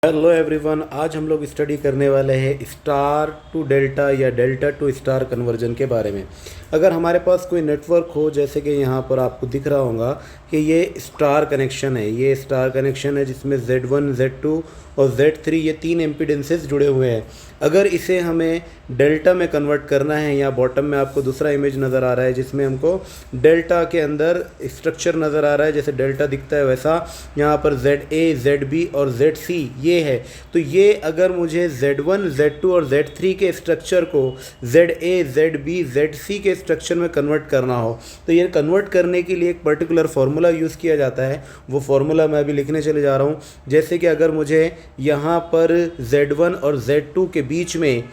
Hello everyone, आज हम लोग स्टडी करने वाले हैं स्टार टू डेल्टा या डेल्टा टू स्टार कन्वर्जन के बारे में। अगर हमारे पास कोई नेटवर्क हो, जैसे कि यहाँ पर आपको दिख रहा होगा कि ये स्टार कनेक्शन है, ये स्टार कनेक्शन है जिसमें Z1, Z2 और Z3 ये तीन एम्पीडेंसेस जुड़े हुए हैं। अगर इसे हमें डेल्टा में कन्वर्ट करना है, या बॉटम में आपको दूसरा इमेज नज़र आ रहा है जिसमें हमको डेल्टा के अंदर स्ट्रक्चर नज़र आ रहा है, जैसे डेल्टा दिखता है वैसा यहाँ पर ZA, ZB और ZC ये है। तो ये अगर मुझे Z1, Z2 और Z3 के स्ट्रक्चर को ZA, ZB, ZC के स्ट्रक्चर में कन्वर्ट करना हो, तो ये कन्वर्ट करने के लिए एक पर्टिकुलर फार्मूला यूज़ किया जाता है। वो फार्मूला मैं अभी लिखने चले जा रहा हूँ। जैसे कि अगर मुझे यहाँ पर Z1 और Z2 के बीच में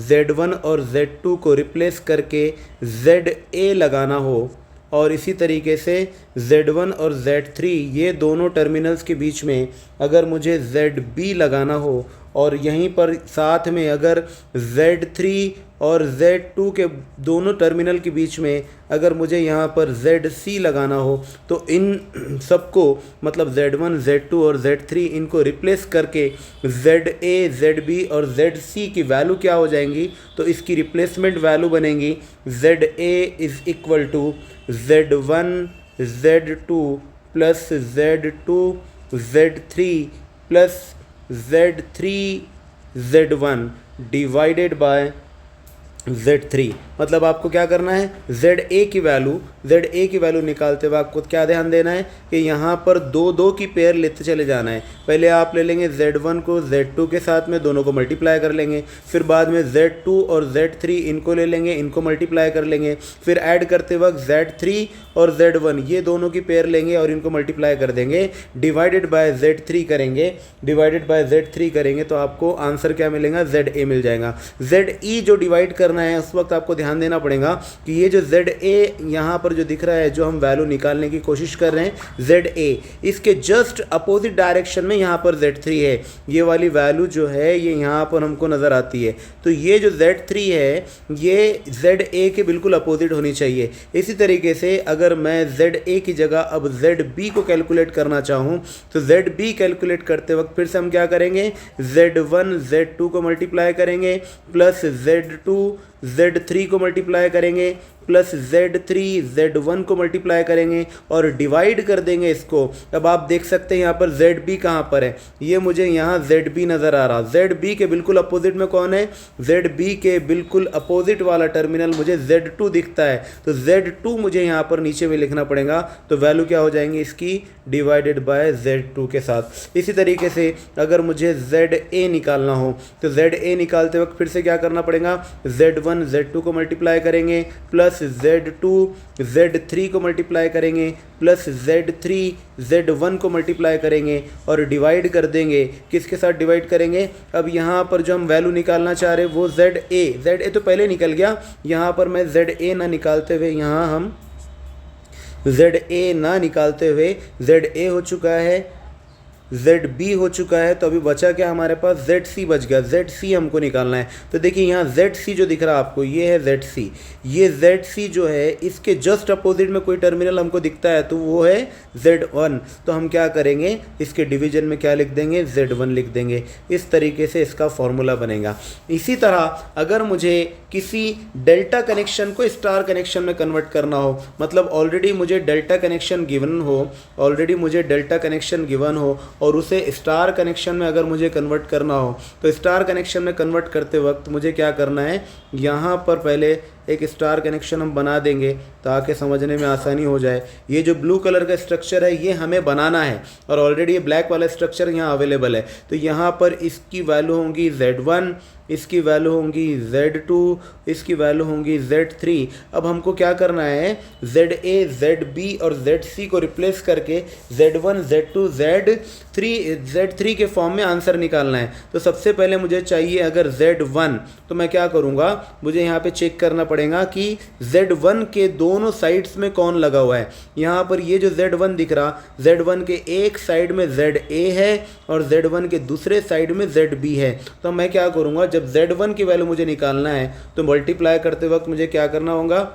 Z1 और Z2 को रिप्लेस करके ZA लगाना हो, और इसी तरीके से Z1 और Z3 ये दोनों टर्मिनल्स के बीच में अगर मुझे ZB लगाना हो, और यहीं पर साथ में अगर Z3 और Z2 के दोनों टर्मिनल के बीच में अगर मुझे यहाँ पर ZC लगाना हो, तो इन सबको मतलब Z1, Z2 और Z3 इनको रिप्लेस करके ZA, ZB और ZC की वैल्यू क्या हो जाएंगी, तो इसकी रिप्लेसमेंट वैल्यू बनेंगी ZA is equal to Z1 Z2 plus Z2 Z3 plus Z3 Z1 divided by Z3। मतलब आपको क्या करना है, ZA की वैल्यू निकालते हुए आपको क्या ध्यान देना है कि यहाँ पर दो दो की पेयर लेते चले जाना है। पहले आप ले लेंगे Z1 को Z2 के साथ में, दोनों को मल्टीप्लाई कर लेंगे। फिर बाद में Z2 और Z3 इनको ले लेंगे, इनको मल्टीप्लाई कर लेंगे। फिर ऐड करते वक्त Z3 और Z1 ये दोनों की पेयर लेंगे और इनको मल्टीप्लाई कर देंगे। डिवाइडेड बाय Z3 करेंगे तो आपको आंसर क्या मिलेगा, ZA मिल जाएगा। ZE जो डिवाइड करना है उस वक्त आपको ध्यान देना पड़ेगा कि ये जो ZA यहाँ पर जो दिख रहा है, जो हम वैल्यू निकालने की कोशिश कर रहे हैं ZA, इसके जस्ट अपोजिट डायरेक्शन में यहाँ पर Z3 है। ये वाली वैल्यू जो है ये यहाँ पर हमको नज़र आती है। तो ये जो Z3 है ये ZA के बिल्कुल अपोजिट होनी चाहिए। इसी तरीके से अगर मैं ZA की जगह अब ZB को कैलकुलेट करना चाहूँ, तो ZB कैलकुलेट करते वक्त फिर से हम क्या करेंगे, Z1 Z2 को मल्टीप्लाई करेंगे प्लस Z2 Z3 को मल्टीप्लाई करेंगे प्लस Z3 Z1 को मल्टीप्लाई करेंगे और डिवाइड कर देंगे इसको। अब आप देख सकते हैं यहाँ पर ZB कहाँ पर है, ये मुझे यहाँ ZB नज़र आ रहा। ZB के बिल्कुल अपोजिट में कौन है, ZB के बिल्कुल अपोजिट वाला टर्मिनल मुझे Z2 दिखता है। तो Z2 मुझे यहाँ पर नीचे में लिखना पड़ेगा, तो वैल्यू क्या हो जाएंगी इसकी, डिवाइडेड बाय Z2 के साथ। इसी तरीके से अगर मुझे ZA निकालना हो, तो ZA निकालते वक्त फिर से क्या करना पड़ेगा, Z1 Z2 को मल्टीप्लाई करेंगे प्लस Z2 Z3 को मल्टीप्लाई करेंगे प्लस Z3 Z1 को मल्टीप्लाई करेंगे और डिवाइड कर देंगे। किसके साथ डिवाइड करेंगे, अब यहाँ पर जो हम वैल्यू निकालना चाह रहे हैं वो ZA तो पहले निकल गया। यहाँ पर मैं ZA ना निकालते हुए ZA हो चुका है, ZB हो चुका है। तो अभी बचा क्या हमारे पास, ZC बच गया। ZC हमको निकालना है। तो देखिए यहाँ ZC जो दिख रहा है आपको, ये है ZC। ये ZC जो है इसके जस्ट अपोजिट में कोई टर्मिनल हमको दिखता है, तो वो है Z1। तो हम क्या करेंगे, इसके डिवीजन में क्या लिख देंगे, Z1 लिख देंगे। इस तरीके से इसका फॉर्मूला बनेगा। इसी तरह अगर मुझे किसी डेल्टा कनेक्शन को स्टार कनेक्शन में कन्वर्ट करना हो, मतलब ऑलरेडी मुझे डेल्टा कनेक्शन गिवन हो और उसे स्टार कनेक्शन में अगर मुझे कन्वर्ट करना हो, तो स्टार कनेक्शन में कन्वर्ट करते वक्त मुझे क्या करना है, यहाँ पर पहले एक स्टार कनेक्शन हम बना देंगे ताकि समझने में आसानी हो जाए। ये जो ब्लू कलर का स्ट्रक्चर है ये हमें बनाना है, और ऑलरेडी ये ब्लैक वाला स्ट्रक्चर यहाँ अवेलेबल है। तो यहाँ पर इसकी वैल्यू होंगी Z1, इसकी वैल्यू होंगी Z2, इसकी वैल्यू होंगी Z3। अब हमको क्या करना है, ZA, ZB और ZC को रिप्लेस करके Z1 Z2 Z3 के फॉर्म में आंसर निकालना है। तो सबसे पहले मुझे चाहिए अगर Z1, तो मैं क्या करूँगा, मुझे यहाँ पे चेक करना पड़ेगा कि Z1 के दोनों साइड्स में कौन लगा हुआ है। यहाँ पर ये जो Z1 दिख रहा, Z1 के एक साइड में ZA है और Z1 के दूसरे साइड में ZB है। तो मैं क्या करूँगा, जब Z1 की वैल्यू मुझे निकालना है तो मल्टीप्लाई करते वक्त मुझे क्या करना होगा,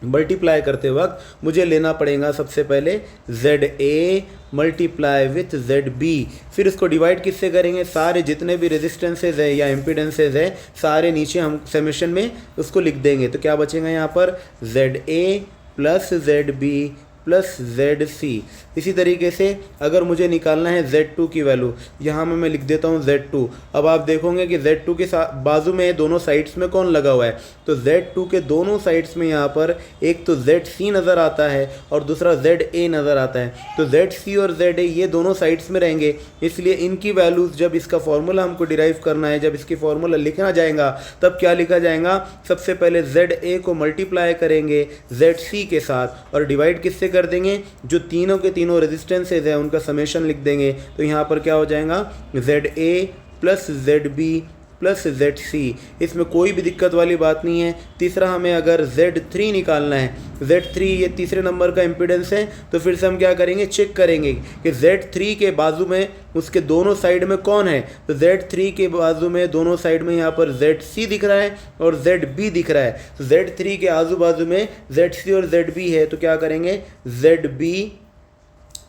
मल्टीप्लाई करते वक्त मुझे लेना पड़ेगा सबसे पहले ZA मल्टीप्लाई विथ ZB। फिर इसको डिवाइड किससे करेंगे, सारे जितने भी रेजिस्टेंसेज है या इम्पीडेंसेज है सारे नीचे हम समेशन में उसको लिख देंगे। तो क्या बचेगा यहाँ पर ZA plus ZB plus ZC। इसी तरीके से अगर मुझे निकालना है Z2 की वैल्यू, यहाँ में मैं लिख देता हूँ Z2। अब आप देखोगे कि Z2 के बाजू में दोनों साइड्स में कौन लगा हुआ है, तो Z2 के दोनों साइड्स में यहाँ पर एक तो ZC नज़र आता है और दूसरा ZA नज़र आता है। तो ZC और ZA ये दोनों साइड्स में रहेंगे, इसलिए इनकी वैल्यूज़ जब इसका फॉर्मूला हमको डिराइव करना है, जब इसकी फॉर्मूला लिखना जाएगा तब क्या लिखा जाएगा, सबसे पहले ZA को मल्टीप्लाई करेंगे ZC के साथ और डिवाइड किससे कर देंगे, जो तीनों के तीनों रेजिस्टेंसेज है उनका समेशन लिख देंगे। तो यहाँ पर क्या हो जाएगा ZA plus ZB plus ZC। इसमें कोई भी दिक्कत वाली बात नहीं है। तीसरा हमें अगर Z3 निकालना है, Z3 ये तीसरे नंबर का इम्पीडेंस है, तो फिर से हम क्या करेंगे, चेक करेंगे कि Z3 के बाजू में उसके दोनों साइड में कौन है। तो Z3 के बाजू में दोनों साइड में यहाँ पर ZC दिख रहा है और ZB दिख रहा है। तो Z3 के आजू बाजू में ZC और ZB है, तो क्या करेंगे ZB,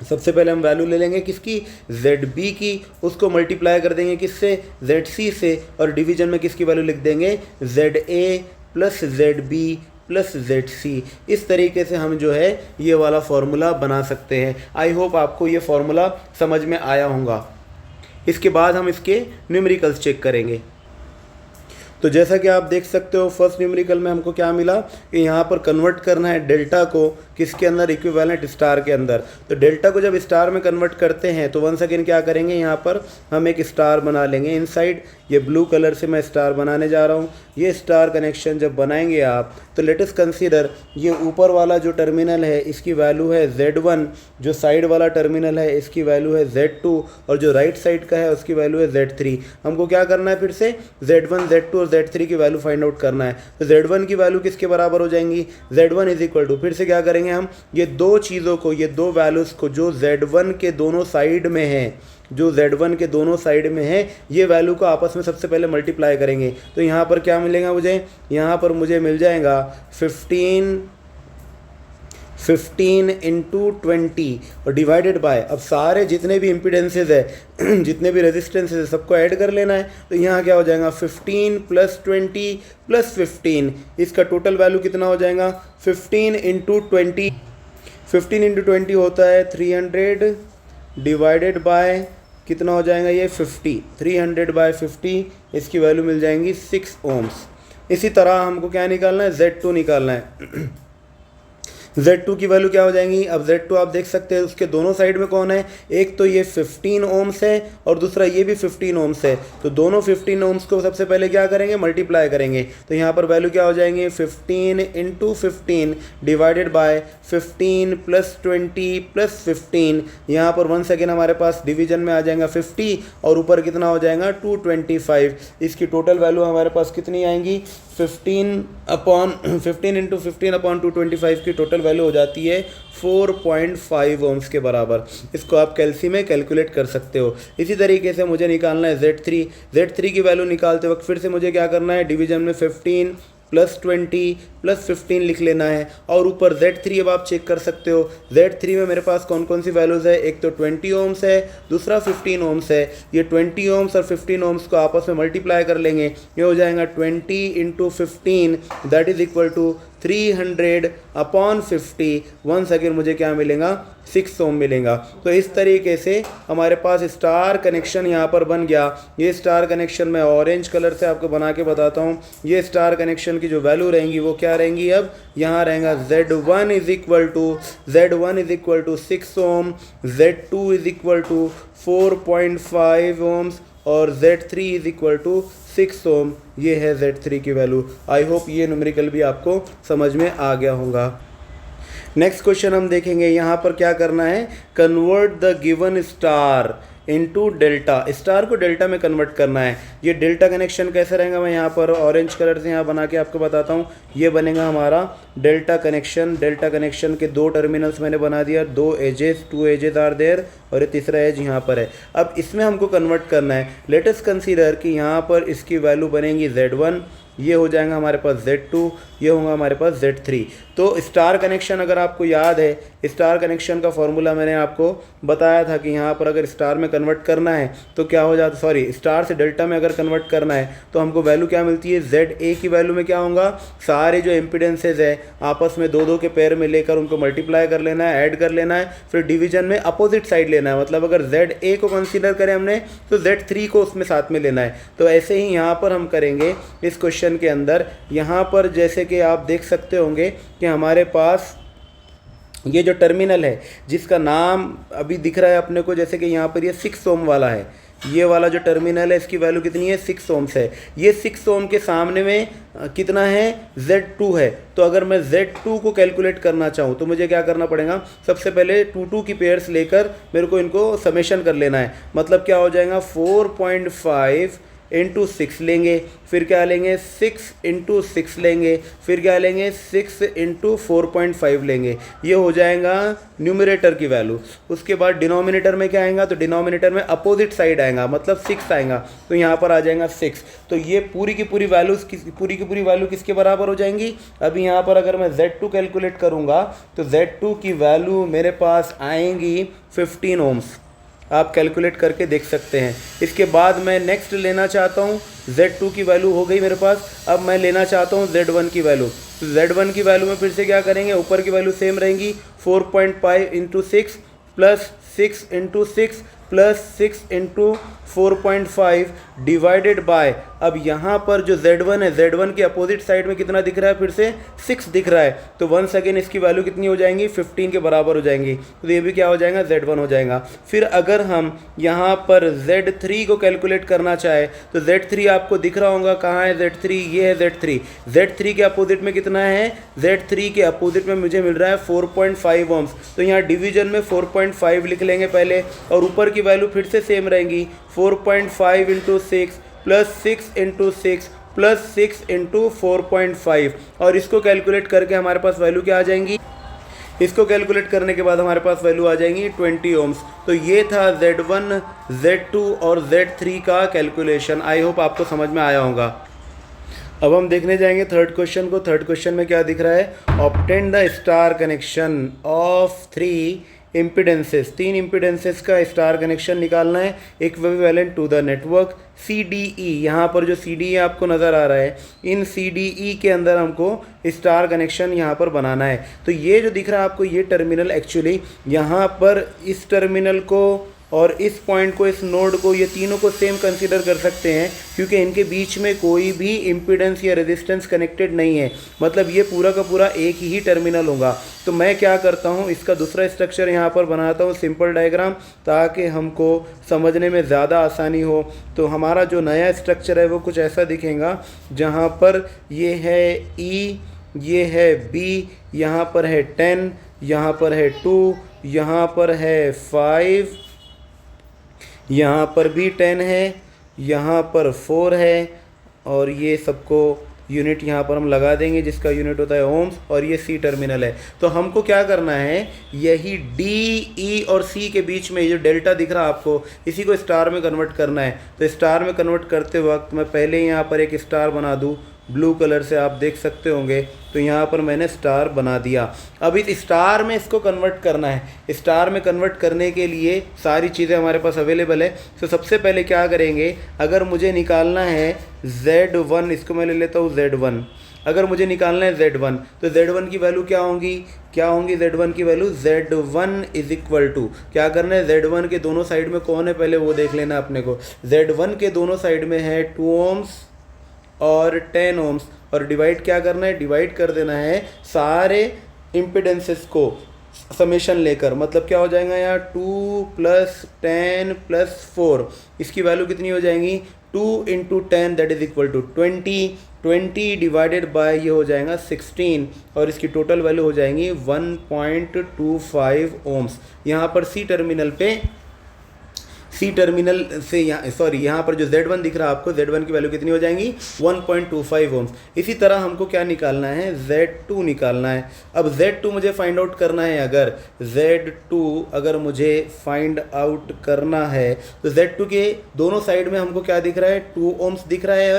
सबसे पहले हम वैल्यू ले लेंगे किसकी, ZB की, उसको मल्टीप्लाई कर देंगे किससे, ZC से, और डिवीजन में किसकी वैल्यू लिख देंगे ZA plus ZB plus ZC। इस तरीके से हम जो है ये वाला फॉर्मूला बना सकते हैं। आई होप आपको ये फॉर्मूला समझ में आया होगा। इसके बाद हम इसके न्यूमेरिकल्स चेक करेंगे। तो जैसा कि आप देख सकते हो फर्स्ट न्यूमेरिकल में हमको क्या मिला कि यहाँ पर कन्वर्ट करना है डेल्टा को किसके अंदर, इक्विवेलेंट स्टार के अंदर। तो डेल्टा को जब स्टार में कन्वर्ट करते हैं तो वंस अगेन क्या करेंगे, यहाँ पर हम एक स्टार बना लेंगे इनसाइड। ये ब्लू कलर से मैं स्टार बनाने जा रहा हूँ। ये स्टार कनेक्शन जब बनाएंगे आप, तो लेट अस कंसीडर ये ऊपर वाला जो टर्मिनल है इसकी वैल्यू है Z1, जो साइड वाला टर्मिनल है इसकी वैल्यू है Z2 और जो राइट साइड का है उसकी वैल्यू है Z3। हमको क्या करना है, फिर से Z1, Z2 और Z3 की वैल्यू फाइंड आउट करना है। तो Z1 की वैल्यू किसके बराबर हो जाएंगी, Z1 इज इक्वल टू, फिर से क्या करेंगे हम, ये दो चीज़ों को, ये दो वैल्यूज़ को जो Z1 के दोनों साइड में है, जो Z1 के दोनों साइड में है, ये वैल्यू को आपस में सबसे पहले मल्टीप्लाई करेंगे। तो यहाँ पर क्या मिलेगा मुझे, यहाँ पर मुझे मिल जाएगा 15 इंटू 20 और डिवाइडेड बाय, अब सारे जितने भी इम्पीडेंसेज है जितने भी रेजिस्टेंसेज है सबको ऐड कर लेना है। तो यहाँ क्या हो जाएगा 15 प्लस 20 प्लस 15, इसका टोटल वैल्यू कितना हो जाएगा 15 इंटू 20। 15 इंटू 20 होता है 300 डिवाइडेड बाय कितना हो जाएगा ये 50, 300 बाय 50, इसकी वैल्यू मिल जाएंगी 6 ओम्स। इसी तरह हमको क्या निकालना है, Z2 निकालना है। Z2 की वैल्यू क्या हो जाएंगी, अब Z2 आप देख सकते हैं उसके दोनों साइड में कौन है, एक तो ये 15 ओम्स है और दूसरा ये भी 15 ओम्स है। तो दोनों 15 ओम्स को सबसे पहले क्या करेंगे, मल्टीप्लाई करेंगे। तो यहाँ पर वैल्यू क्या हो जाएंगे 15 into 15 divided by 15 plus 20 plus 15। यहाँ पर वंस अगेन हमारे पास डिवीजन में आ जाएगा 50 और ऊपर कितना हो जाएगा 225। इसकी टोटल वैल्यू हमारे पास कितनी आएंगी 15 इंटू 15 अपॉन 225 की टोटल वैल्यू हो जाती है 4.5 ओम्स के बराबर। इसको आप कैलसी में कैलकुलेट कर सकते हो। इसी तरीके से मुझे निकालना है Z3 की वैल्यू निकालते वक्त फिर से मुझे क्या करना है, डिवीजन में 15 प्लस 20 प्लस 15 लिख लेना है और ऊपर Z3 अब आप चेक कर सकते हो। Z3 में मेरे पास कौन कौन सी वैल्यूज़ है, एक तो 20 ओम्स है, दूसरा 15 ओम्स है। ये 20 ओम्स और 15 ओम्स को आपस में मल्टीप्लाई कर लेंगे, ये हो जाएगा 20 into 15 that is equal to 300 upon 50। Once again मुझे क्या मिलेगा 6 ओम मिलेगा। तो इस तरीके से हमारे पास स्टार कनेक्शन यहाँ पर बन गया। ये स्टार कनेक्शन मैं ऑरेंज कलर से आपको बना के बताता हूँ। ये स्टार कनेक्शन की जो वैल्यू रहेंगी वो क्या रहेंगी, अब यहाँ रहेगा Z1 is equal to 6 ohm, Z2 is equal to 4.5 ohms और Z3 इज इक्वल टू 6 ओम। ये है Z3 की वैल्यू। आई होप ये न्यूमेरिकल भी आपको समझ में आ गया होगा। नेक्स्ट क्वेश्चन हम देखेंगे, यहाँ पर क्या करना है, convert the given star into delta. Star को डेल्टा में कन्वर्ट करना है। ये डेल्टा कनेक्शन कैसे रहेगा, मैं यहाँ पर ऑरेंज कलर से यहाँ बना के आपको बताता हूँ। ये बनेगा हमारा डेल्टा कनेक्शन। डेल्टा कनेक्शन के दो टर्मिनल्स मैंने बना दिया, दो एजेस, 2 एजेस आर देयर और ये तीसरा एज यहाँ पर है। अब इसमें हमको कन्वर्ट करना है। लेट अस कंसीडर कि यहाँ पर इसकी वैल्यू बनेगी Z1, ये हो जाएगा हमारे पास Z2, ये होगा हमारे पास Z3। तो तो स्टार कनेक्शन अगर आपको याद है, स्टार कनेक्शन का फॉर्मूला मैंने आपको बताया था कि यहाँ पर अगर स्टार में कन्वर्ट करना है तो क्या हो जाता, सॉरी स्टार से डेल्टा में अगर कन्वर्ट करना है तो हमको वैल्यू क्या मिलती है, ZA की वैल्यू में क्या होगा, सारे जो इम्पीडेंसेज है आपस में दो दो के पेयर में लेकर उनको मल्टीप्लाई कर लेना है, ऐड कर लेना है, फिर डिवीजन में अपोजिट साइड लेना है। मतलब अगर ZA को कंसीडर करें हमने तो Z3 को उसमें साथ में लेना है। तो ऐसे ही यहाँ पर हम करेंगे इस क्वेश्चन के अंदर। यहाँ पर जैसे कि आप देख सकते होंगे कि हमारे पास ये जो टर्मिनल है जिसका नाम अभी दिख रहा है अपने को, जैसे कि यहाँ पर ये 6 ओम वाला है, ये वाला जो टर्मिनल है इसकी वैल्यू कितनी है, 6 ओम्स है। ये 6 ओम के सामने में कितना है, Z2 है। तो अगर मैं Z2 को कैलकुलेट करना चाहूँ तो मुझे क्या करना पड़ेगा, सबसे पहले 2 की पेयर्स लेकर मेरे को इनको समेशन कर लेना है। मतलब क्या हो जाएगा, 4.5 इंटू 6 लेंगे, फिर क्या लेंगे 6 इंटू 6 लेंगे, फिर क्या लेंगे 6 इंटू 4.5 लेंगे। ये हो जाएगा न्यूमरेटर की वैल्यू। उसके बाद डिनोमिनेटर में क्या आएगा, तो डिनोमिनेटर में अपोजिट साइड आएगा, मतलब 6 आएगा, तो यहाँ पर आ जाएगा 6। तो ये पूरी की पूरी वैल्यू किसके बराबर हो जाएंगी। अभी यहाँ पर अगर मैं Z2 कैलकुलेट करूँगा तो Z2 की वैल्यू मेरे पास आएंगी 15 ओम्स। आप कैलकुलेट करके देख सकते हैं। इसके बाद मैं नेक्स्ट लेना चाहता हूँ, Z2 की वैल्यू हो गई मेरे पास। अब मैं लेना चाहता हूँ Z1 की वैल्यू। तो Z1 की वैल्यू में फिर से क्या करेंगे, ऊपर की वैल्यू सेम रहेंगी, 4.5 into 6 plus 6 into 6 plus 6 into 4.5 divided by, अब यहाँ पर जो Z1 है, Z1 के अपोजिट साइड में कितना दिख रहा है, फिर से 6 दिख रहा है। तो वंस अगेन इसकी वैल्यू कितनी हो जाएंगी, 15 के बराबर हो जाएंगी। तो ये भी क्या हो जाएगा, Z1 हो जाएगा। फिर अगर हम यहाँ पर Z3 को कैलकुलेट करना चाहे तो Z3 आपको दिख रहा होगा, कहाँ है Z3, ये है Z3। Z3 के अपोजिट में कितना है, Z3 के अपोजिट में मुझे मिल रहा है 4.5 ओम्स। तो यहाँ डिवीजन में 4.5 लिख लेंगे पहले, और ऊपर की वैल्यू फिर से सेम रहेंगी, 4.5 into 6 plus 6 into 6 plus 6 into 4.5, और इसको कैलकुलेट करके हमारे पास वैल्यू क्या आ जाएंगी, इसको कैलकुलेट करने के बाद हमारे पास वैल्यू आ जाएंगी 20 ओम्स। तो ये था Z1, Z2 और Z3 का कैलकुलेशन। आई होप आपको समझ में आया होगा। अब हम देखने जाएंगे थर्ड क्वेश्चन को। थर्ड क्वेश्चन में क्या दिख रहा है, obtain the star connection of 3 impedances, 3 impedances का स्टार कनेक्शन निकालना है equivalent to the network CDE। यहाँ पर जो CDE आपको नज़र आ रहा है, इन CDE के अंदर हमको स्टार कनेक्शन यहाँ पर बनाना है। तो ये जो दिख रहा है आपको, ये टर्मिनल एक्चुअली यहाँ पर इस टर्मिनल को और इस पॉइंट को, इस नोड को, ये तीनों को सेम कंसीडर कर सकते हैं, क्योंकि इनके बीच में कोई भी इम्पीडेंस या रेजिस्टेंस कनेक्टेड नहीं है। मतलब ये पूरा का पूरा एक ही टर्मिनल होगा। तो मैं क्या करता हूँ, इसका दूसरा स्ट्रक्चर यहाँ पर बनाता हूँ, सिंपल डायग्राम, ताकि हमको समझने में ज़्यादा आसानी हो। तो हमारा जो नया स्ट्रक्चर है वो कुछ ऐसा दिखेगा, जहाँ पर ये है E, ये है B, यहाँ पर है 10, यहाँ पर है 2, यहाँ पर है 5, यहाँ पर भी 10 है, यहाँ पर 4 है, और ये सबको यूनिट यहाँ पर हम लगा देंगे जिसका यूनिट होता है ओम्स, और ये C टर्मिनल है। तो हमको क्या करना है, यही D, E और C के बीच में ये जो डेल्टा दिख रहा है आपको, इसी को स्टार में कन्वर्ट करना है। तो स्टार में कन्वर्ट करते वक्त मैं पहले यहाँ पर एक स्टार बना दूँ, ब्लू कलर से आप देख सकते होंगे। तो यहाँ पर मैंने स्टार बना दिया। अब इस स्टार में इसको कन्वर्ट करना है। स्टार में कन्वर्ट करने के लिए सारी चीज़ें हमारे पास अवेलेबल है। तो सबसे पहले क्या करेंगे, अगर मुझे निकालना है Z1, इसको मैं ले लेता हूँ Z1। अगर मुझे निकालना है Z1, तो Z1 की वैल्यू क्या होंगी, Z1 की value, Z1 is equal to, क्या करना है, Z1 के दोनों साइड में कौन है पहले वो देख लेना अपने को। Z1 के दोनों साइड में है 2 ओम्स और 10 ओम्स, और डिवाइड क्या करना है, डिवाइड कर देना है सारे इम्पिडेंसेस को समेशन लेकर। मतलब क्या हो जाएगा यहाँ, 2 + 10 + 4, इसकी वैल्यू कितनी हो जाएंगी, 2 × 10 that is equal to 20 divided by ये हो जाएगा 16, और इसकी टोटल वैल्यू हो जाएंगी 1.25 ओम्स। यहाँ पर C टर्मिनल से यहाँ पर जो Z1 दिख रहा है आपको, Z1 की वैल्यू कितनी हो जाएंगी, 1.25 ओम्स। इसी तरह हमको क्या निकालना है, Z2 निकालना है। अब Z2 मुझे फाइंड आउट करना है। अगर Z2 अगर मुझे फाइंड आउट करना है तो Z2 के दोनों साइड में हमको क्या दिख रहा है, 2 ओम्स दिख रहा है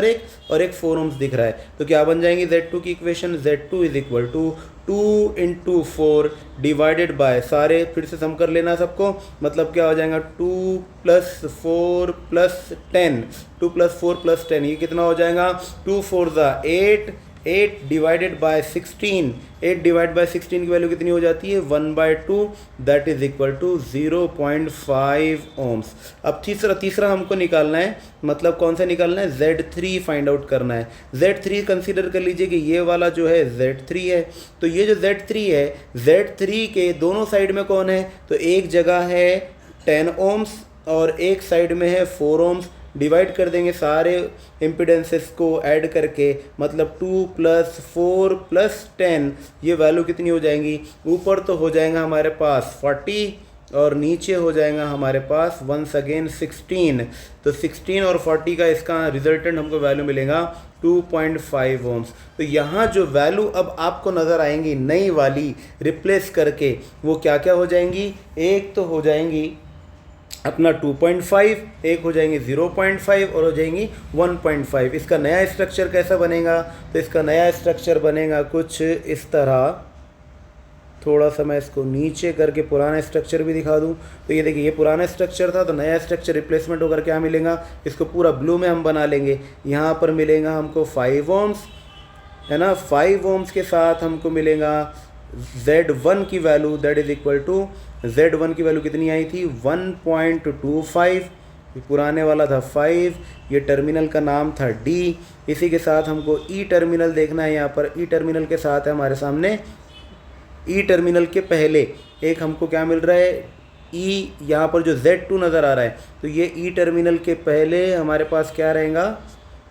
और एक 4 ओम्स दिख रहा है। तो क्या बन जाएंगी Z2 की equation, Z2 is equal to 2 into 4 divided by, सारे फिर से सम कर लेना सबको, मतलब क्या हो जाएगा 2 प्लस 4 प्लस 10, 2 प्लस 4 प्लस 10, ये कितना हो जाएगा 2 4 ज़ा 8, 8 डिवाइडेड बाय 16, 8 डिवाइड बाय 16 की वैल्यू कितनी हो जाती है 1/2, that is equal to 0.5 ohms. अब तीसरा हमको निकालना है, मतलब कौन सा निकालना है, Z3 फाइंड आउट करना है। Z3 कंसीडर कर लीजिए कि ये वाला जो है Z3 है, तो ये जो Z3 है, Z3 के दोनों साइड में कौन है, तो एक जगह है 10 ओम्स और एक साइड में है 4 ओम्स। डिवाइड कर देंगे सारे इम्पिडेंसेस को ऐड करके, मतलब 2 प्लस 4 प्लस 10, ये वैल्यू कितनी हो जाएंगी, ऊपर तो हो जाएगा हमारे पास 40 और नीचे हो जाएगा हमारे पास वंस अगेन 16। तो 16 और 40 का इसका रिजल्टेंट हमको वैल्यू मिलेगा 2.5 ओम्स। तो यहाँ जो वैल्यू अब आपको नज़र आएंगी नई वाली रिप्लेस करके, वो क्या क्या हो जाएंगी, एक तो हो जाएंगी अपना 2.5, एक हो जाएंगे 0.5 और हो जाएंगी 1.5। इसका नया स्ट्रक्चर कैसा बनेगा, तो इसका नया स्ट्रक्चर बनेगा कुछ इस तरह। थोड़ा सा मैं इसको नीचे करके पुराना स्ट्रक्चर भी दिखा दूं, तो ये देखिए ये पुराना स्ट्रक्चर था, तो नया स्ट्रक्चर रिप्लेसमेंट होकर क्या मिलेगा, इसको पूरा ब्लू में हम बना लेंगे। यहाँ पर मिलेगा हमको 5 ओम्स, है ना, 5 ओम्स के साथ हमको मिलेगा Z1 की value, that is equal to Z1 की वैल्यू कितनी आई थी 1.25, पुराने वाला था 5, ये टर्मिनल का नाम था D। इसी के साथ हमको E टर्मिनल देखना है, यहाँ पर E टर्मिनल के साथ है हमारे सामने, E टर्मिनल के पहले एक हमको क्या मिल रहा है E, यहाँ पर जो Z2 नज़र आ रहा है, तो ये E टर्मिनल के पहले हमारे पास क्या रहेगा,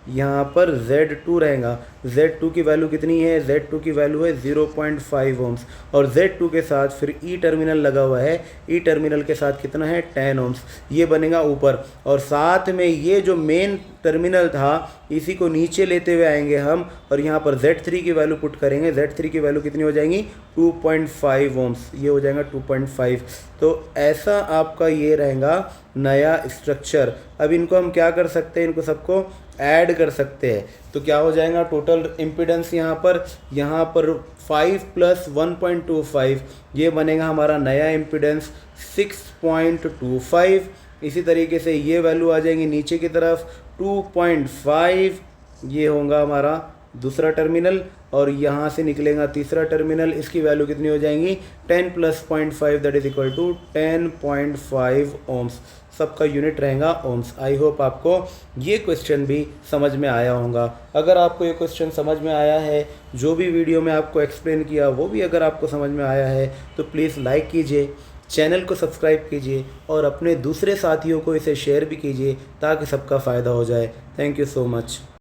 यहाँ पर Z2 रहेगा। Z2 की वैल्यू कितनी है, Z2 की वैल्यू है 0.5 ओम्स, और Z2 के साथ फिर E टर्मिनल लगा हुआ है, E टर्मिनल के साथ कितना है 10 ओम्स, ये बनेगा ऊपर। और साथ में ये जो मेन टर्मिनल था, इसी को नीचे लेते हुए आएंगे हम, और यहाँ पर Z3 की वैल्यू पुट करेंगे। Z3 की वैल्यू कितनी हो जाएंगी 2.5 ओम्स, ये हो जाएगा 2.5। तो ऐसा आपका ये रहेगा नया स्ट्रक्चर। अब इनको हम क्या कर सकते हैं, इनको सबको ऐड कर सकते हैं, तो क्या हो जाएगा टोटल इम्पिडेंस यहाँ पर 5 प्लस 1.25, ये बनेगा हमारा नया इम्पिडेंस 6.25। इसी तरीके से ये वैल्यू आ जाएंगी नीचे की तरफ 2.5, ये होगा हमारा दूसरा टर्मिनल, और यहाँ से निकलेगा तीसरा टर्मिनल, इसकी वैल्यू कितनी हो जाएंगी 10 plus 0.5, that is equal to 10.5 ohms. सबका यूनिट रहेगा ओम्स। आई होप आपको ये क्वेश्चन भी समझ में आया होगा। अगर आपको ये क्वेश्चन समझ में आया है, जो भी वीडियो में आपको एक्सप्लेन किया वो भी अगर आपको समझ में आया है, तो प्लीज़ लाइक कीजिए, चैनल को सब्सक्राइब कीजिए और अपने दूसरे साथियों को इसे शेयर भी कीजिए, ताकि सबका फ़ायदा हो जाए। Thank you so much.